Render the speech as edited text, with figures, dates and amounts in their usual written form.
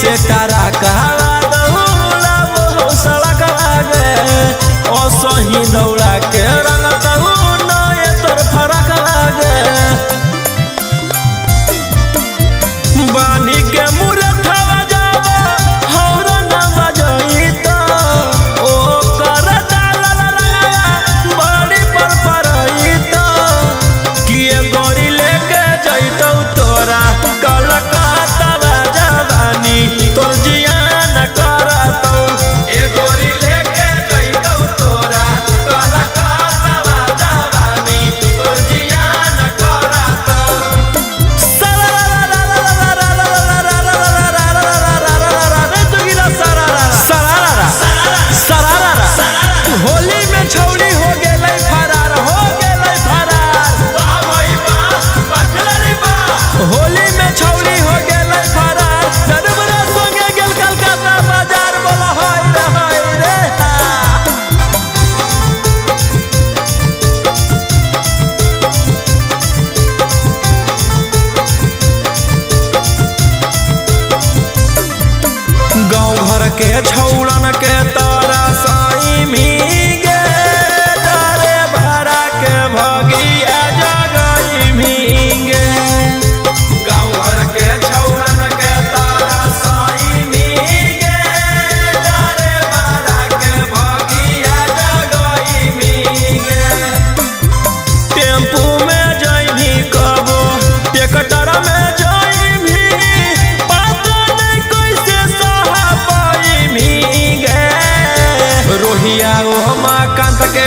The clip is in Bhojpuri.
से तारा कहवा दौला वो सड़क लागे ओ सही दौड़ा के रंग तहु नए तोर फरक लागे बानी के मुरथवा जावा हौर न बजई तो ओ कर दाला बड़ी पर परई तो किए गोरी लेके जइतौ तोरा कलकत्ता जवानी तोर जियान करतौ ए गोरी लेके जइतौ तोरा कलकत्ता जवानी तोर जियान करतौ होली में छौड़ी हो गेलै फरार होली में छौड़ी हो गेलै फरार दरबरा संगे गेल कलकत्ता बाजार बोला हाय रे गाँव घर के छौड़न के तारा साई मीगे तारे भरा के भगिया जगई भीगे गाँव घर के छौड़न के तारा साई मीगे तारे भरा के भगिया जगई भीगे टेम्पू में जइनी कबो ट्रैक्टर में जइनी पता नहीं कैसे सहा पाई भीगे रोहिया ओ माँ कांत के